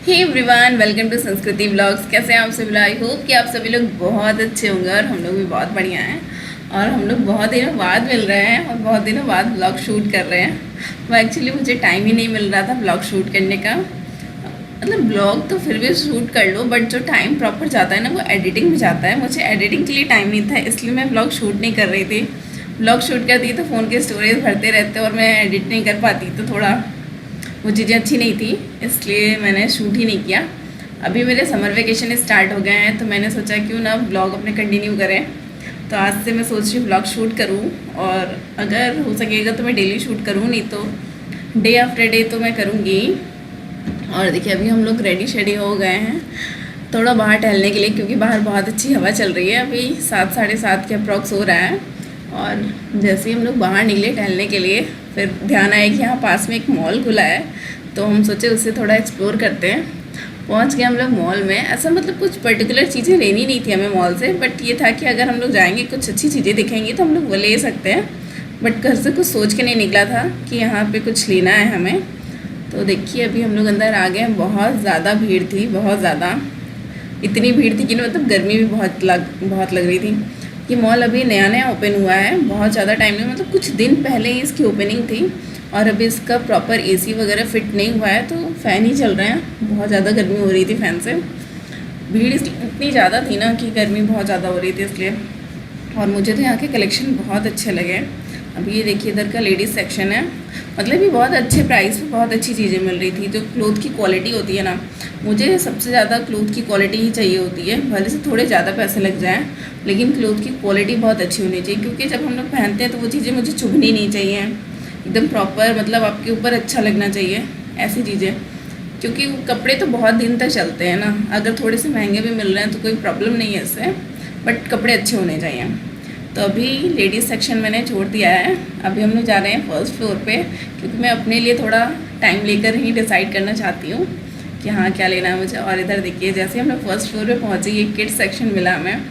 Hey everyone, welcome to संस्कृति vlogs. कैसे हैं आप सभी? आई होप कि आप सभी लोग बहुत अच्छे होंगे और हम लोग भी बहुत बढ़िया हैं। और हम लोग बहुत दिनों बाद मिल रहे हैं और बहुत दिनों बाद व्लॉग शूट कर रहे हैं। वो एक्चुअली मुझे टाइम ही नहीं मिल रहा था व्लॉग शूट करने का। मतलब व्लॉग तो फिर भी शूट कर लो, बट जो टाइम प्रॉपर जाता है ना वो एडिटिंग में जाता है। मुझे एडिटिंग के लिए टाइम नहीं था, इसलिए मैं व्लॉग शूट नहीं कर रही थी। व्लॉग शूट करती तो फ़ोन के स्टोरेज भरते रहते और मैं एडिट नहीं कर पाती, तो थोड़ा वो चीज़ें अच्छी नहीं थी, इसलिए मैंने शूट ही नहीं किया। अभी मेरे समर वेकेशन स्टार्ट हो गए हैं, तो मैंने सोचा क्यों ना ब्लॉग अपने कंटिन्यू करें। तो आज से मैं सोच रही हूँ ब्लॉग शूट करूँ, और अगर हो सकेगा तो मैं डेली शूट करूँ, नहीं तो डे आफ्टर डे तो मैं करूँगी। और देखिए अभी हम लोग रेडी शेडी हो गए हैं थोड़ा बाहर टहलने के लिए, क्योंकि बाहर बहुत अच्छी हवा चल रही है। अभी 7 साढ़े 7 के अप्रॉक्स हो रहा है। और जैसे ही हम लोग बाहर निकले टहलने के लिए, फिर ध्यान आया कि यहाँ पास में एक मॉल खुला है, तो हम सोचे उससे थोड़ा एक्सप्लोर करते हैं। पहुँच गए हम लोग मॉल में। ऐसा मतलब कुछ पर्टिकुलर चीज़ें लेनी नहीं थी हमें मॉल से, बट ये था कि अगर हम लोग जाएंगे कुछ अच्छी चीज़ें दिखेंगी तो हम लोग वो ले सकते हैं। बट घर से कुछ सोच के नहीं निकला था कि यहाँ पे कुछ लेना है हमें। तो देखिए अभी हम लोग अंदर आ गए। बहुत ज़्यादा भीड़ थी, बहुत ज़्यादा। इतनी भीड़ थी कि मतलब गर्मी भी बहुत लग रही थी। ये मॉल अभी नया नया ओपन हुआ है, बहुत ज़्यादा टाइम नहीं, मतलब कुछ दिन पहले ही इसकी ओपनिंग थी। और अभी इसका प्रॉपर एसी वगैरह फिट नहीं हुआ है, तो फ़ैन ही चल रहे हैं। बहुत ज़्यादा गर्मी हो रही थी फ़ैन से। भीड़ इतनी ज़्यादा थी ना कि गर्मी बहुत ज़्यादा हो रही थी इसलिए। और मुझे तो यहाँ के कलेक्शन बहुत अच्छे लगे। अभी ये देखिए इधर का लेडीज़ सेक्शन है। मतलब ये बहुत अच्छे प्राइस पे बहुत अच्छी चीज़ें मिल रही थी। जो क्लोथ की क्वालिटी होती है ना, मुझे सबसे ज़्यादा क्लोथ की क्वालिटी ही चाहिए होती है। भले से थोड़े ज़्यादा पैसे लग जाएं, लेकिन क्लोथ की क्वालिटी बहुत अच्छी होनी चाहिए। क्योंकि जब हम लोग पहनते हैं तो वो चीज़ें मुझे चुभनी नहीं चाहिए, एकदम प्रॉपर, मतलब आपके ऊपर अच्छा लगना चाहिए ऐसी चीज़ें। क्योंकि कपड़े तो बहुत दिन तक चलते हैं ना। अगर थोड़े से महंगे भी मिल रहे हैं तो कोई प्रॉब्लम नहीं है इससे, बट कपड़े अच्छे होने चाहिए। तो अभी लेडीज़ सेक्शन मैंने छोड़ दिया है। अभी हम लोग जा रहे हैं फर्स्ट फ्लोर पे, क्योंकि मैं अपने लिए थोड़ा टाइम लेकर ही डिसाइड करना चाहती हूँ कि हाँ क्या लेना है मुझे। और इधर देखिए जैसे हम लोग फर्स्ट फ्लोर पे पहुँचे, ये किड्स सेक्शन मिला हमें।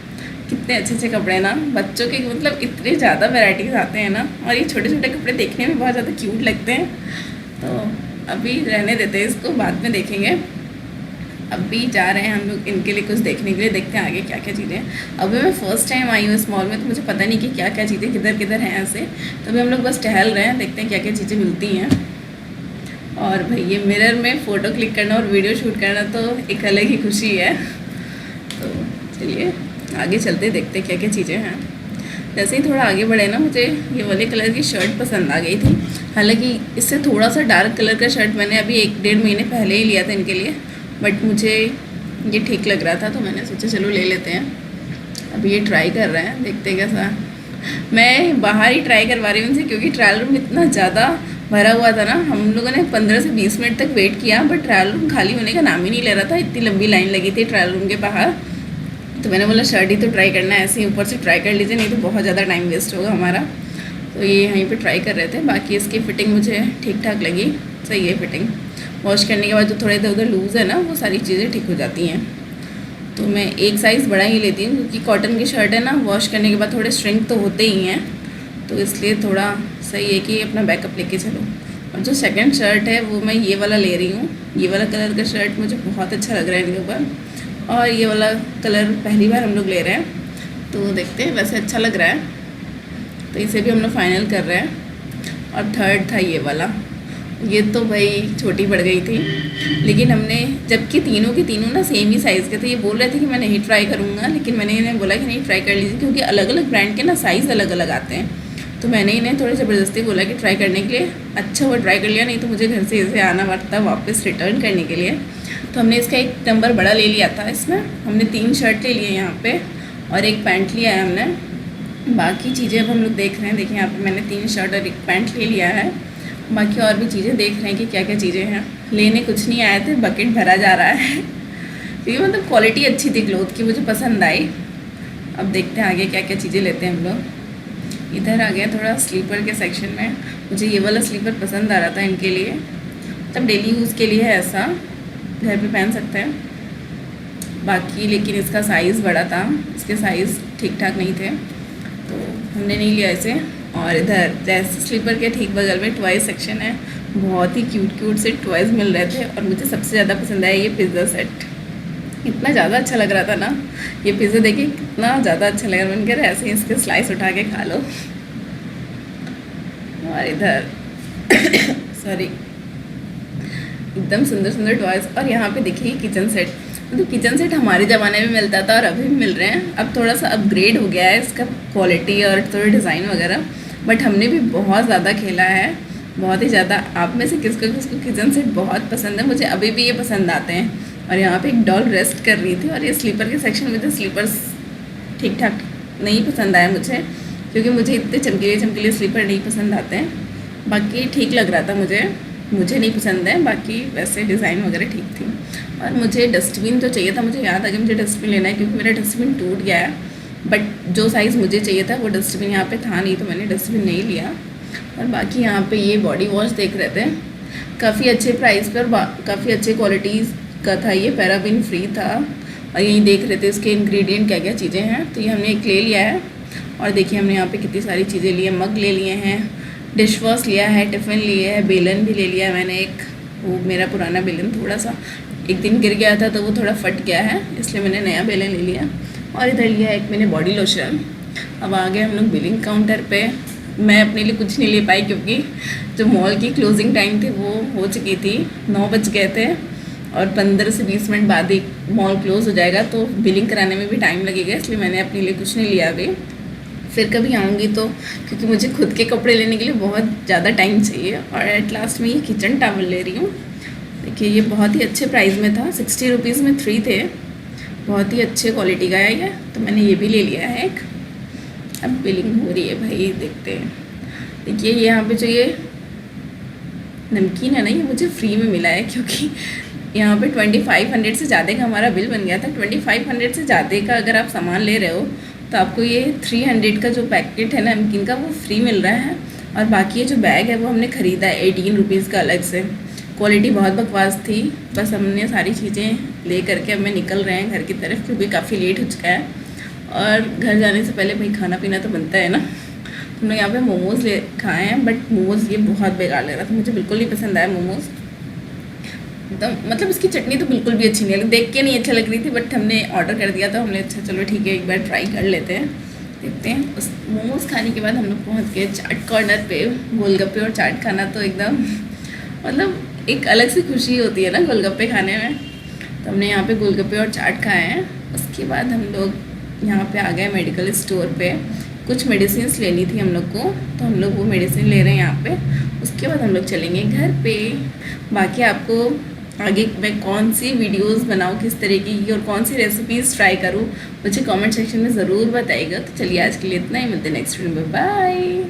कितने अच्छे अच्छे कपड़े ना बच्चों के, मतलब इतने ज़्यादा वैराइटीज़ आते हैं ना। और ये छोटे छोटे कपड़े देखने में बहुत ज़्यादा क्यूट लगते हैं। तो अभी रहने देते हैं इसको, बाद में देखेंगे। अभी जा रहे हैं हम लोग इनके लिए कुछ देखने के लिए, देखते हैं आगे क्या क्या चीज़ें। अभी मैं फ़र्स्ट टाइम आई हूँ इस मॉल में, तो मुझे पता नहीं कि क्या क्या चीज़ें किधर किधर हैं ऐसे। तो अभी हम लोग बस टहल रहे हैं, देखते हैं क्या क्या चीज़ें मिलती हैं। और भाई ये मिरर में फ़ोटो क्लिक करना और वीडियो शूट करना तो एक अलग ही खुशी है। तो चलिए आगे चलते देखते क्या क्या चीज़ें हैं। जैसे ही थोड़ा आगे बढ़े ना, मुझे ये वाले कलर की शर्ट पसंद आ गई थी। हालांकि इससे थोड़ा सा डार्क कलर का शर्ट मैंने अभी 1 डेढ़ महीने पहले ही लिया था इनके लिए, बट मुझे ये ठीक लग रहा था, तो मैंने सोचा चलो ले लेते हैं। अभी ये ट्राई कर रहे हैं, देखते हैं कैसा। मैं बाहर ही ट्राई करवा रही हूँ उनसे, क्योंकि ट्रायल रूम इतना ज़्यादा भरा हुआ था ना। हम लोगों ने 15 से 20 मिनट तक वेट किया, बट ट्रायल रूम खाली होने का नाम ही नहीं ले रहा था। इतनी लंबी लाइन लगी थी ट्रायल रूम के बाहर। तो मैंने बोला शर्ट ही तो ट्राई करना है, ऐसे ही ऊपर से ट्राई कर लीजिए, नहीं तो बहुत ज़्यादा टाइम वेस्ट होगा हमारा। तो ये यहीं पे ट्राई कर रहे थे। बाकी इसकी फ़िटिंग मुझे ठीक ठाक लगी, सही है फ़िटिंग। वॉश करने के बाद जो थोड़ा इधर उधर लूज़ है ना, वो सारी चीज़ें ठीक हो जाती हैं। तो मैं एक साइज़ बड़ा ही लेती हूँ, क्योंकि कॉटन की शर्ट है ना, वॉश करने के बाद थोड़े श्रिंक तो होते ही हैं, तो इसलिए थोड़ा सही है कि अपना बैकअप लेके चलो। और जो सेकंड शर्ट है वो मैं ये वाला ले रही हूँ। ये वाला कलर का शर्ट मुझे बहुत अच्छा लग रहा है इनके ऊपर, और ये वाला कलर पहली बार हम लोग ले रहे हैं, तो देखते हैं। वैसे अच्छा लग रहा है, तो इसे भी हम लोग फाइनल कर रहे हैं। और थर्ड था ये वाला। ये तो भाई छोटी पड़ गई थी, लेकिन हमने, जबकि तीनों के तीनों ना सेम ही साइज़ के थे। ये बोल रहे थे कि मैं नहीं ट्राई करूँगा, लेकिन मैंने इन्हें बोला कि नहीं ट्राई कर लीजिए, क्योंकि अलग अलग ब्रांड के ना साइज़ अलग अलग आते हैं। तो मैंने इन्हें थोड़ी ज़बरदस्ती बोला कि ट्राई करने के लिए। अच्छा वो ट्राई कर लिया, नहीं तो मुझे घर से इसे आना पड़ता वापस रिटर्न करने के लिए। तो हमने इसका 1 नंबर बड़ा ले लिया था। इसमें हमने 3 शर्ट ले लिए यहाँ पे, और 1 पैंट लिया है हमने। बाकी चीज़ें अब हम लोग देख रहे हैं। देखिए यहाँ पे मैंने 3 शर्ट और 1 पैंट ले लिया है। बाकी और भी चीज़ें देख रहे हैं कि क्या क्या चीज़ें हैं। लेने कुछ नहीं आए थे, बकेट भरा जा रहा है। क्योंकि मतलब क्वालिटी अच्छी थी क्लोथ की, मुझे पसंद आई। अब देखते हैं आगे क्या क्या चीज़ें लेते हैं हम लोग। इधर आ गया थोड़ा स्लीपर के सेक्शन में। मुझे ये वाला स्लीपर पसंद आ रहा था इनके लिए, मतलब डेली यूज़ के लिए है, ऐसा घर पे पहन सकते हैं। बाकी लेकिन इसका साइज़ बड़ा था, इसके साइज़ ठीक ठाक नहीं थे, तो हमने नहीं लिया इसे। और इधर जैसे स्लीपर के ठीक बगल में ट्वाइस सेक्शन है, बहुत ही क्यूट क्यूट से टॉयज़ मिल रहे थे और मुझे सबसे ज़्यादा पसंद आया ये पिज़्ज़ा सेट। इतना ज़्यादा अच्छा लग रहा था ना, ये पिज़्ज़ा देखिए कितना ज़्यादा अच्छा लग रहा है। मन कह रहा है ऐसे ही इसके स्लाइस उठा के खा लो। और इधर सॉरी, एकदम सुंदर सुंदर टॉयज़। और यहाँ पे देखिए किचन सेट, मतलब किचन सेट हमारे ज़माने में मिलता था और अभी भी मिल रहे हैं। अब थोड़ा सा अपग्रेड हो गया है इसका क्वालिटी और थोड़ा डिज़ाइन वगैरह, बट हमने भी बहुत ज़्यादा खेला है, बहुत ही ज़्यादा। आप में से किसको किसको किचन सेट बहुत पसंद है? मुझे अभी भी ये पसंद आते हैं। और यहाँ पे एक डॉल रेस्ट कर रही थी। और ये स्लीपर के सेक्शन में तो स्लीपर्स ठीक ठाक नहीं पसंद आया मुझे, क्योंकि मुझे इतने चमकीले चमकीले स्लीपर नहीं पसंद आते हैं। बाकी ठीक लग रहा था मुझे नहीं पसंद है, बाकी वैसे डिज़ाइन वगैरह ठीक थी। और मुझे डस्टबिन तो चाहिए था, मुझे याद आ गया मुझे डस्टबिन लेना है, क्योंकि मेरा डस्टबिन टूट गया है। बट जो साइज़ मुझे चाहिए था वो डस्टबिन यहाँ पे था नहीं, तो मैंने डस्टबिन नहीं लिया। और बाकी यहाँ पे ये बॉडी वॉश देख रहे थे, काफ़ी अच्छे प्राइस पर, काफ़ी अच्छे क्वालिटीज़ का था ये, पैराबिन फ्री था। और यहीं देख रहे थे इसके इंग्रेडिएंट क्या क्या चीज़ें हैं, तो ये हमने एक ले लिया है। और देखिए हमने यहाँ पे कितनी सारी चीज़ें ली है, मग ले लिए हैं, डिश वॉश लिया है, टिफ़िन लिए है, बेलन भी ले लिया है मैंने एक, वो मेरा पुराना बेलन थोड़ा सा एक दिन गिर गया था तो वो थोड़ा फट गया है, इसलिए मैंने नया बेलन ले लिया। और इधर लिया एक मैंने बॉडी लोशन। अब आ गए हम लोग बिलिंग काउंटर पे। मैं अपने लिए कुछ नहीं ले पाई, क्योंकि जो मॉल की क्लोजिंग टाइम थी वो हो चुकी थी, 9 बज गए थे और 15 से 20 मिनट बाद ही मॉल क्लोज़ हो जाएगा, तो बिलिंग कराने में भी टाइम लगेगा, इसलिए मैंने अपने लिए कुछ नहीं लिया अभी। फिर कभी आऊँगी तो, क्योंकि मुझे खुद के कपड़े लेने के लिए बहुत ज़्यादा टाइम चाहिए। और एट लास्ट में ये किचन टॉवल ले रही हूँ। देखिए ये बहुत ही अच्छे प्राइस में था, 60 रुपीज़ में 3 थे, बहुत ही अच्छे क्वालिटी का है ये, तो मैंने ये भी ले लिया है एक। अब बिलिंग हो रही है भाई, देखते हैं। देखिए ये यहाँ पे जो ये नमकीन है ना, ये मुझे फ्री में मिला है, क्योंकि यहाँ पे 2500 से ज़्यादा का हमारा बिल बन गया था। 2500 से ज़्यादा का अगर आप सामान ले रहे हो तो आपको ये 300 का जो पैकेट है नमकीन का वो फ्री मिल रहा है। और बाकी ये जो बैग है वो हमने ख़रीदा है 18 रुपीज़ का अलग से। क्वालिटी बहुत बकवास थी, बस हमने सारी चीज़ें ले करके अब मैं निकल रहे हैं घर की तरफ, क्योंकि काफ़ी लेट हो चुका है। और घर जाने से पहले भाई खाना पीना तो बनता है ना। हम लोग यहाँ पे मोमोज़ ले खाए हैं, बट मोमोज़ ये बहुत बेकार लग रहा था, मुझे बिल्कुल नहीं पसंद आया मोमोज़। तो मतलब इसकी चटनी तो बिल्कुल भी अच्छी नहीं लगी, देख के नहीं अच्छा लग रही थी, बट हमने ऑर्डर कर दिया तो हमने अच्छा चलो ठीक है एक बार ट्राई कर लेते हैं, देखते हैं। उस मोमोज़ खाने के बाद हम लोग पहुँच गए चाट कॉर्नर पे। गोलगप्पे और चाट खाना तो एकदम मतलब एक अलग सी खुशी होती है ना गोलगप्पे खाने में। तो हमने यहाँ पे गोलगप्पे और चाट खाए हैं। उसके बाद हम लोग यहाँ पे आ गए मेडिकल स्टोर पे, कुछ मेडिसिन लेनी थी हम लोग को, तो हम लोग वो मेडिसिन ले रहे हैं यहाँ पे। उसके बाद हम लोग चलेंगे घर पे। बाकी आपको आगे मैं कौन सी वीडियोस बनाऊँ, किस तरीके की और कौन सी रेसिपीज़ ट्राई करूँ, मुझे कमेंट सेक्शन में ज़रूर बताइएगा। तो चलिए आज के लिए इतना ही, मिलते हैं नेक्स्ट वीडियो में, बाय।